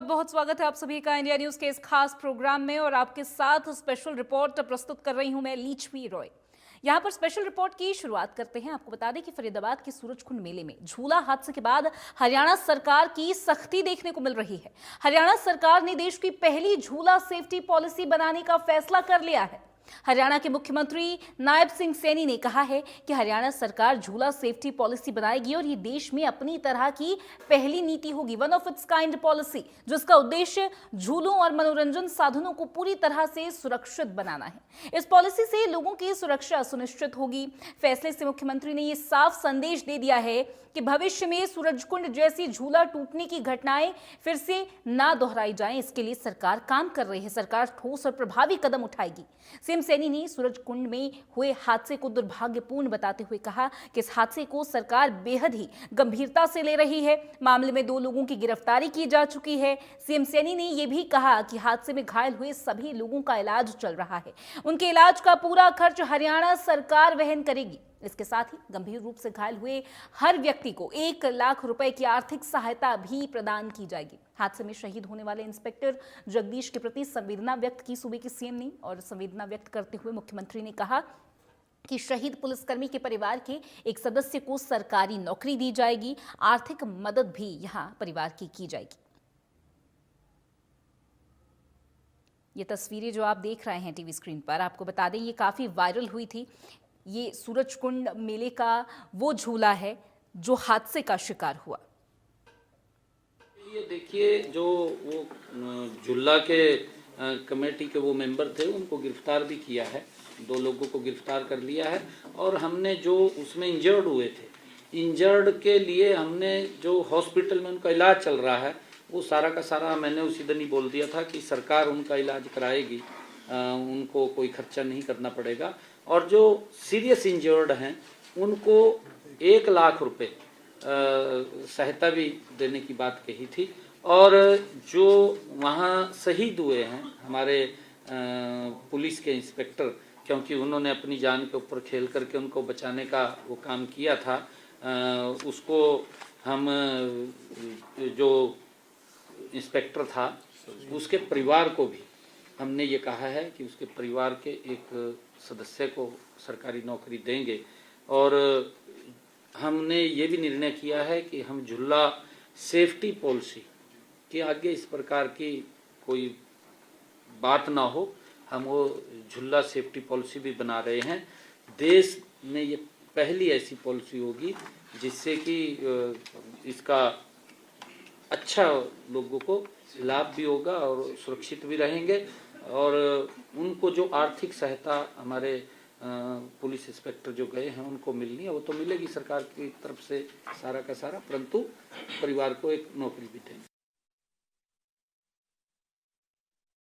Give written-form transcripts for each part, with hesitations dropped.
बहुत स्वागत है आप सभी का इंडिया न्यूज के इस खास प्रोग्राम में और आपके साथ स्पेशल रिपोर्ट प्रस्तुत कर रही हूं मैं लीचवी रॉय। यहां पर स्पेशल रिपोर्ट की शुरुआत करते हैं। आपको बता दें कि फरीदाबाद के सूरजकुंड मेले में झूला हादसे के बाद हरियाणा सरकार की सख्ती देखने को मिल रही है। हरियाणा सरकार ने देश की पहली झूला सेफ्टी पॉलिसी बनाने का फैसला कर लिया है। हरियाणा के मुख्यमंत्री नायब सिंह सैनी ने कहा है कि हरियाणा सरकार झूला सेफ्टी पॉलिसी बनाएगी और ये देश में अपनी तरह की पहली नीति होगी, one of its kind policy, जिसका उद्देश्य झूलों और मनोरंजन साधनों को पूरी तरह से सुरक्षित बनाना है। इस पॉलिसी से लोगों की सुरक्षा सुनिश्चित होगी। फैसले से मुख्यमंत्री ने ये साफ संदेश दे दिया है कि भविष्य में सूरजकुंड जैसी झूला टूटने की घटनाएं फिर से ना दोहराई जाएं, इसके लिए सरकार काम कर रही है। सरकार ठोस और प्रभावी कदम उठाएगी। सीएम सैनी ने सूरजकुंड में हुए हादसे को दुर्भाग्यपूर्ण बताते हुए कहा कि इस हादसे को सरकार बेहद ही गंभीरता से ले रही है। मामले में 2 लोगों की गिरफ्तारी की जा चुकी है। सीएम सैनी ने यह भी कहा कि हादसे में घायल हुए सभी लोगों का इलाज चल रहा है। उनके इलाज का पूरा खर्च हरियाणा सरकार वहन करेगी। इसके साथ ही गंभीर रूप से घायल हुए हर व्यक्ति को 1 लाख रुपए की आर्थिक सहायता भी प्रदान की जाएगी। हादसे में शहीद होने वाले इंस्पेक्टर जगदीश के प्रति संवेदना व्यक्त की सूबे के सीएम ने और संवेदना व्यक्त करते हुए मुख्यमंत्री ने कहा कि शहीद पुलिसकर्मी के परिवार के एक सदस्य को सरकारी नौकरी दी जाएगी। आर्थिक मदद भी यहां परिवार की जाएगी। ये तस्वीरें जो आप देख रहे हैं टीवी स्क्रीन पर, आपको बता दें ये काफी वायरल हुई थी। ये सूरजकुंड मेले का वो झूला है जो हादसे का शिकार हुआ। ये देखिए, जो वो झूला के कमेटी के वो मेंबर थे उनको गिरफ्तार भी किया है। 2 लोगों को गिरफ्तार कर लिया है और हमने जो उसमें इंजर्ड हुए थे, इंजर्ड के लिए हमने जो हॉस्पिटल में उनका इलाज चल रहा है वो सारा का सारा मैंने उसी दिन ही बोल दिया था कि सरकार उनका इलाज कराएगी, उनको कोई खर्चा नहीं करना पड़ेगा। और जो सीरियस इंजर्ड हैं उनको 1 लाख रुपए सहायता भी देने की बात कही थी। और जो वहाँ शहीद हुए हैं हमारे पुलिस के इंस्पेक्टर, क्योंकि उन्होंने अपनी जान के ऊपर खेल करके उनको बचाने का वो काम किया था, उसको हम जो इंस्पेक्टर था उसके परिवार को भी हमने ये कहा है कि उसके परिवार के एक सदस्य को सरकारी नौकरी देंगे। और हमने ये भी निर्णय किया है कि हम झूला सेफ्टी पॉलिसी के आगे इस प्रकार की कोई बात ना हो, हम वो झूला सेफ्टी पॉलिसी भी बना रहे हैं। देश में ये पहली ऐसी पॉलिसी होगी जिससे कि इसका अच्छा लोगों को लाभ भी होगा और सुरक्षित भी रहेंगे। और उनको जो आर्थिक सहायता हमारे पुलिस इंस्पेक्टर जो गए हैं उनको मिलनी है वो तो मिलेगी सरकार की तरफ से सारा का सारा, परंतु परिवार को एक नौकरी भी देंगे।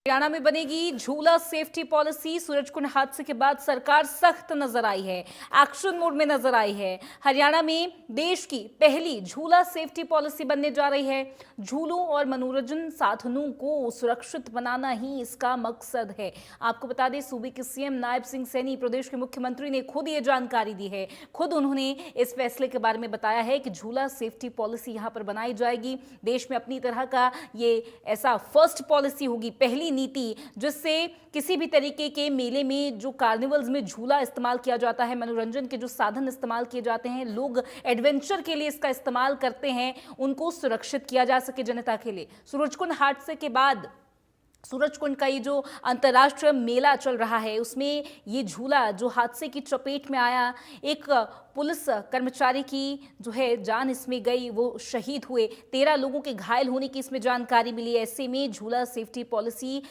हरियाणा में बनेगी झूला सेफ्टी पॉलिसी। सूरजकुंड हादसे के बाद सरकार सख्त नजर आई है, एक्शन मोड में नजर आई है। हरियाणा में देश की पहली झूला सेफ्टी पॉलिसी बनने जा रही है। झूलों और मनोरंजन साधनों को सुरक्षित बनाना ही इसका मकसद है। आपको बता दें सूबे के सीएम नायब सिंह सैनी, प्रदेश के मुख्यमंत्री ने खुद ये जानकारी दी है। खुद उन्होंने इस फैसले के बारे में बताया है कि झूला सेफ्टी पॉलिसी यहाँ पर बनाई जाएगी। देश में अपनी तरह का ये ऐसा फर्स्ट पॉलिसी होगी, पहली नीति, जिससे किसी भी तरीके के मेले में जो कार्निवल्स में झूला इस्तेमाल किया जाता है, मनोरंजन के जो साधन इस्तेमाल किए जाते हैं, लोग एडवेंचर के लिए इसका इस्तेमाल करते हैं, उनको सुरक्षित किया जा सके जनता के लिए। सूरजकुंड हादसे के बाद सूरजकुंड का ये जो अंतर्राष्ट्रीय मेला चल रहा है उसमें ये झूला जो हादसे की चपेट में आया, एक पुलिस कर्मचारी की जो है जान इसमें गई, वो शहीद हुए, 13 लोगों के घायल होने की इसमें जानकारी मिली। ऐसे में झूला सेफ्टी पॉलिसी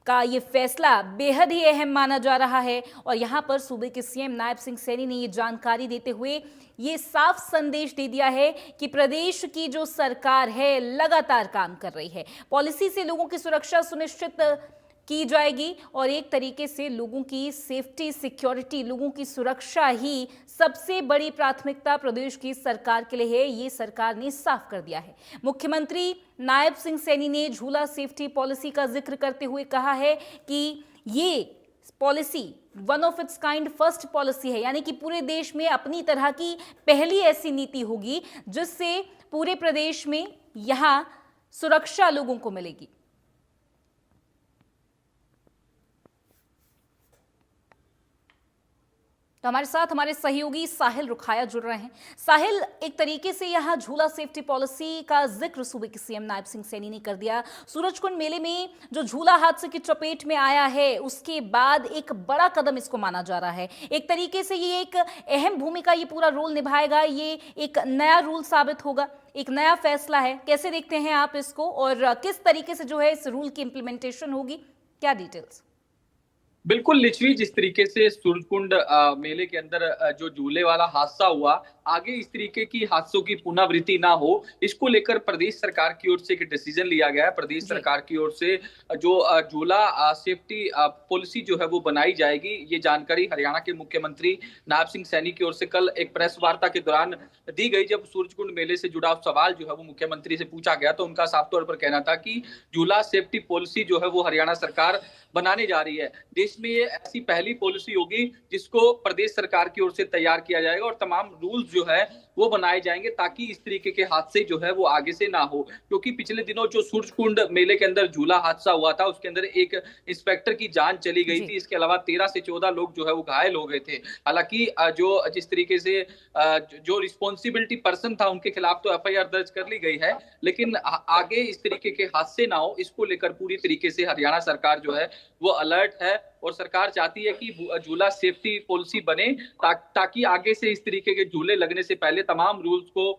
का ये फैसला बेहद ही अहम माना जा रहा है। और यहाँ पर सूबे के सीएम नायब सिंह सैनी ने ये जानकारी देते हुए ये साफ संदेश दे दिया है कि प्रदेश की जो सरकार है लगातार काम कर रही है। पॉलिसी से लोगों की सुरक्षा सुनिश्चित की जाएगी और एक तरीके से लोगों की सेफ्टी, सिक्योरिटी, लोगों की सुरक्षा ही सबसे बड़ी प्राथमिकता प्रदेश की सरकार के लिए है। ये सरकार ने साफ कर दिया है। मुख्यमंत्री नायब सिंह सैनी ने झूला सेफ्टी पॉलिसी का जिक्र करते हुए कहा है कि ये policy one of its kind first policy है, यानी कि पूरे देश में अपनी तरह की पहली ऐसी नीति होगी जिससे पूरे प्रदेश में यहाँ सुरक्षा लोगों को मिलेगी। तो हमारे साथ हमारे सहयोगी साहिल रुखाया जुड़ रहे हैं। साहिल, एक तरीके से यहाँ झूला सेफ्टी पॉलिसी का जिक्र सूबे के सीएम नायब सिंह सैनी ने कर दिया। सूरजकुंड मेले में जो झूला हादसे की चपेट में आया है, उसके बाद एक बड़ा कदम इसको माना जा रहा है। एक तरीके से ये एक अहम भूमिका, ये पूरा रोल निभाएगा, ये एक नया रूल साबित होगा, एक नया फैसला है। कैसे देखते हैं आप इसको, और किस तरीके से जो है इस रूल की इंप्लीमेंटेशन होगी, क्या डिटेल्स? बिल्कुल लिच्छवी, जिस तरीके से सूरजकुंड मेले के अंदर जो झूले वाला हादसा हुआ, आगे इस तरीके की हादसों की पुनरावृत्ति ना हो, इसको लेकर प्रदेश सरकार की ओर से एक डिसीजन लिया गया है। प्रदेश सरकार की ओर से जो झूला सेफ्टी पॉलिसी जो है वो बनाई जाएगी। ये जानकारी हरियाणा के मुख्यमंत्री नायब सिंह सैनी की ओर से कल एक प्रेस वार्ता के दौरान दी गई। जब सूरजकुंड मेले से जुड़ा सवाल जो है वो मुख्यमंत्री से पूछा गया, तो उनका साफ तौर पर कहना था कि झूला सेफ्टी पॉलिसी जो है वो हरियाणा सरकार बनाने जा रही है। देश में ये ऐसी पहली पॉलिसी होगी जिसको प्रदेश सरकार की ओर से तैयार किया जाएगा और तमाम रूल्स जो है वो बनाए जाएंगे, ताकि इस तरीके के हादसे जो है वो आगे से ना हो। क्योंकि पिछले दिनों जो सूरजकुंड मेले के अंदर झूला हादसा हुआ था, उसके अंदर एक इंस्पेक्टर की जान चली गई थी। इसके अलावा 13 से 14 लोग जो है वो घायल हो गए थे। हालांकि जो जिस तरीके से जो रिस्पॉन्सिबिलिटी पर्सन था, उनके खिलाफ तो एफआईआर दर्ज कर ली गई है, लेकिन आगे इस तरीके के हादसे ना हो, इसको लेकर पूरी तरीके से हरियाणा सरकार जो है वो अलर्ट है। और सरकार चाहती है कि झूला सेफ्टी पॉलिसी बने, ताकि आगे से इस तरीके के झूले लगने से पहले तमाम रूल्स को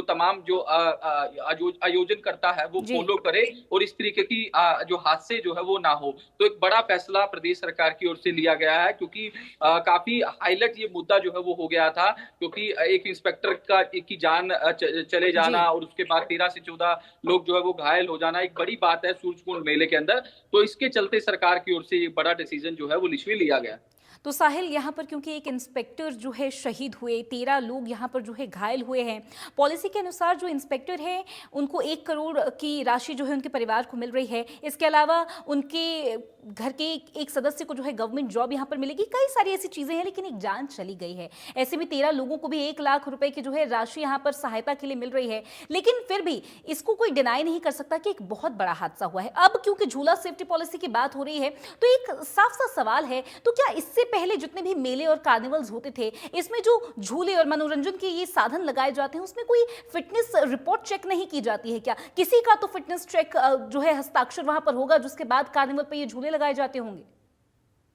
तमाम जो आयोजन करता है वो फॉलो करे और इस तरीके की जो हादसे जो है वो ना हो। तो एक बड़ा फैसला प्रदेश सरकार की ओर से लिया गया है, क्योंकि काफी हाईलाइट ये मुद्दा जो है वो हो गया था, क्योंकि एक इंस्पेक्टर की जान चले जाना और उसके बाद 13 से 14 लोग जो है वो घायल हो जाना एक बड़ी बात है सूरजकुंड मेले के अंदर। तो इसके चलते सरकार की ओर से ये बड़ा डिसीजन जो है वो लिच्छवी लिया गया। तो साहिल, यहाँ पर क्योंकि एक इंस्पेक्टर जो है शहीद हुए, 13 लोग यहाँ पर जो है घायल हुए हैं, पॉलिसी के अनुसार जो इंस्पेक्टर है उनको 1 करोड़ की राशि जो है उनके परिवार को मिल रही है। इसके अलावा उनके घर के एक सदस्य को जो है गवर्नमेंट जॉब यहाँ पर मिलेगी। कई सारी ऐसी चीजें हैं, लेकिन एक जान चली गई है। ऐसे में 13 लोगों को भी 1 लाख रुपए की जो है राशि यहाँ पर सहायता के लिए मिल रही है। लेकिन फिर भी इसको कोई डिनाई नहीं कर सकता कि एक बहुत बड़ा हादसा हुआ है। अब क्योंकि झूला सेफ्टी पॉलिसी की बात हो रही है, तो एक साफ सा सवाल है, तो क्या इससे पहले जितने भी मेले और कार्निवल्स होते थे, इसमें जो झूले और मनोरंजन के ये साधन लगाए जाते हैं, उसमें कोई फिटनेस रिपोर्ट चेक नहीं की जाती है क्या? किसी का तो फिटनेस चेक जो है हस्ताक्षर वहां पर होगा, जिसके बाद कार्निवल पे ये झूले लगाए जाते होंगे।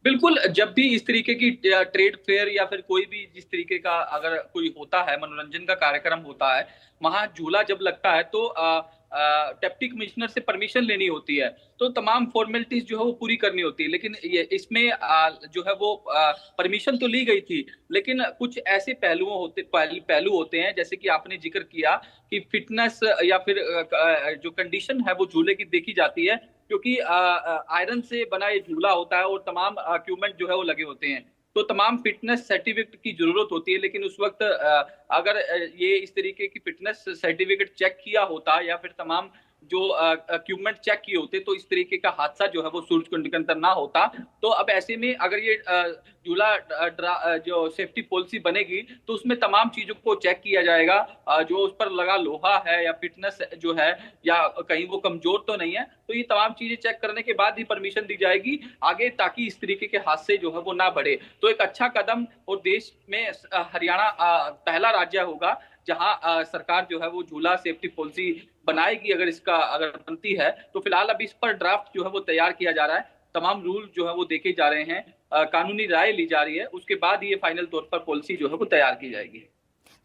बिल्कुल, जब भी इस तरीके की ट्रेड फेयर या फिर कोई भी जिस तरीके का अगर कोई होता है, मनोरंजन का कार्यक्रम होता है, वहां झूला जब लगता है तो डिप्टी कमिश्नर से परमिशन लेनी होती है। तो तमाम फॉर्मेलिटीज जो है वो पूरी करनी होती है। लेकिन ये इसमें जो है वो परमिशन तो ली गई थी, लेकिन कुछ ऐसे पहलू होते हैं, जैसे कि आपने जिक्र किया कि फिटनेस या फिर जो कंडीशन है वो झूले की देखी जाती है, क्योंकि आयरन से बना ये झूला होता है और तमाम इक्विपमेंट जो है वो लगे होते हैं। तो तमाम फिटनेस सर्टिफिकेट की जरूरत होती है। लेकिन उस वक्त अगर ये इस तरीके की फिटनेस सर्टिफिकेट चेक किया होता या फिर तमाम जो इक्विपमेंट चेक किए होते, तो इस तरीके का हादसा जो है वो सूरजकुंड के अंदर ना होता। तो अब ऐसे में अगर ये झूला जो सेफ्टी पॉलिसी बनेगी, तो उसमें तमाम चीजों को चेक किया जाएगा, जो उस पर लगा लोहा है या फिटनेस जो है या कहीं वो कमजोर तो नहीं है। तो ये तमाम चीजें चेक करने के बाद ही परमिशन दी जाएगी आगे, ताकि इस तरीके के हादसे जो है वो ना बढ़े। तो एक अच्छा कदम, और देश में हरियाणा पहला राज्य होगा जहां सरकार जो है वो झूला सेफ्टी पॉलिसी बनाएगी। अगर बनती है तो फिलहाल अब इस पर ड्राफ्ट जो है वो तैयार किया जा रहा है, तमाम रूल जो है वो देखे जा रहे हैं, कानूनी राय ली जा रही है, उसके बाद ये फाइनल तौर पर पॉलिसी जो है वो तैयार की जाएगी।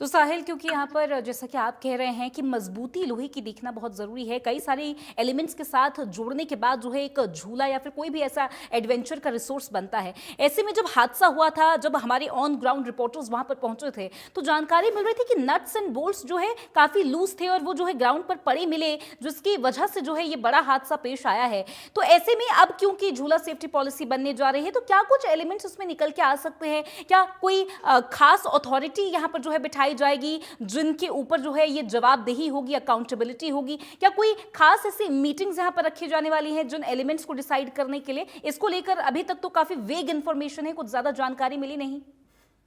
तो साहिल, क्योंकि यहाँ पर जैसा कि आप कह रहे हैं कि मजबूती लोहे की दिखना बहुत ज़रूरी है, कई सारे एलिमेंट्स के साथ जोड़ने के बाद जो है एक झूला या फिर कोई भी ऐसा एडवेंचर का रिसोर्स बनता है। ऐसे में जब हादसा हुआ था, जब हमारे ऑन ग्राउंड रिपोर्टर्स वहाँ पर पहुँचे थे, तो जानकारी मिल रही थी कि नट्स एंड बोल्ट्स जो है काफ़ी लूज थे और वो जो है ग्राउंड पर पड़े मिले, जिसकी वजह से जो है ये बड़ा हादसा पेश आया है। तो ऐसे में अब क्योंकि झूला सेफ्टी पॉलिसी बनने जा रही है, तो क्या कुछ एलिमेंट्स उसमें निकल के आ सकते हैं? क्या कोई खास अथॉरिटी यहाँ पर जो है बिठाई जाएगी, जिनके ऊपर जो है ये जवाबदेही होगी, अकाउंटेबिलिटी होगी? क्या कोई खास ऐसी मीटिंग्स यहाँ पर रखी जाने वाली हैं जिन एलिमेंट्स को डिसाइड करने के लिए? इसको लेकर अभी तक तो काफी वेग इंफॉर्मेशन है, कुछ ज्यादा जानकारी मिली नहीं।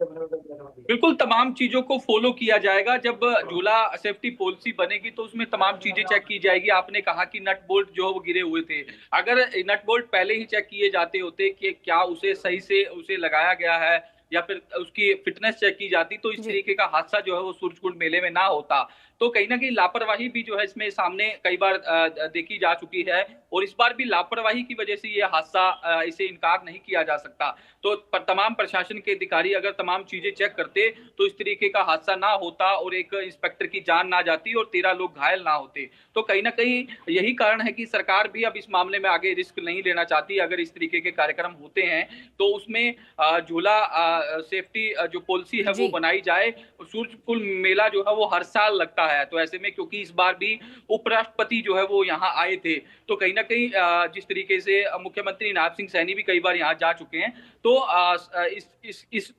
बिल्कुल तमाम चीजों को फॉलो किया जाएगा। जब झूला सेफ्टी पॉलिसी बनेगी तो उसमें तमाम चीजें चेक की जाएगी। आपने कहा कि नट बोल्ट जो है वो गिरे हुए थे, अगर नट बोल्ट पहले ही चेक किए जाते होते कि क्या उसे सही से उसे लगाया गया है या फिर उसकी फिटनेस चेक की जाती तो इस जी। तरीके का हादसा जो है वो सूरजकुंड मेले में ना होता। तो कहीं ना कहीं लापरवाही भी जो है इसमें सामने कई बार देखी जा चुकी है और इस बार भी लापरवाही की वजह से ये हादसा इसे इनकार नहीं किया जा सकता। तो तमाम प्रशासन के अधिकारी अगर तमाम चीजें चेक करते तो इस तरीके का हादसा ना होता और एक इंस्पेक्टर की जान ना जाती और 13 लोग घायल ना होते। तो कहीं ना कहीं यही कारण है कि सरकार भी अब इस मामले में आगे रिस्क नहीं लेना चाहती। अगर इस तरीके के कार्यक्रम होते हैं तो उसमें झूला सेफ्टी जो पॉलिसी है वो जी। बनाई जाए। सूरजकुंड मेला जो है वो हर साल लगता है, तो ऐसे में क्योंकि इस बार भी उपराष्ट्रपति जो है वो यहाँ आए थे, तो कहीं ना कहीं जिस तरीके से मुख्यमंत्री नायब सिंह सैनी भी कई बार यहाँ जा चुके हैं, तो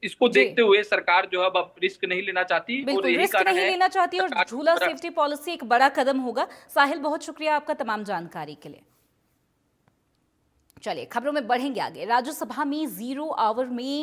इसको जी। देखते हुए सरकार जो है अब रिस्क नहीं लेना चाहती और बिल्कुल, यही रिस्क कारण नहीं है लेना चाहती और सरकार झूला द्वारा सेफ्टी पॉलिसी एक बड़ा कदम होगा। साहिल, बहुत शुक्रिया आपका तमाम जानकारी के लिए। चलिए खबरों में बढ़ेंगे आगे। राज्यसभा में 0 आवर में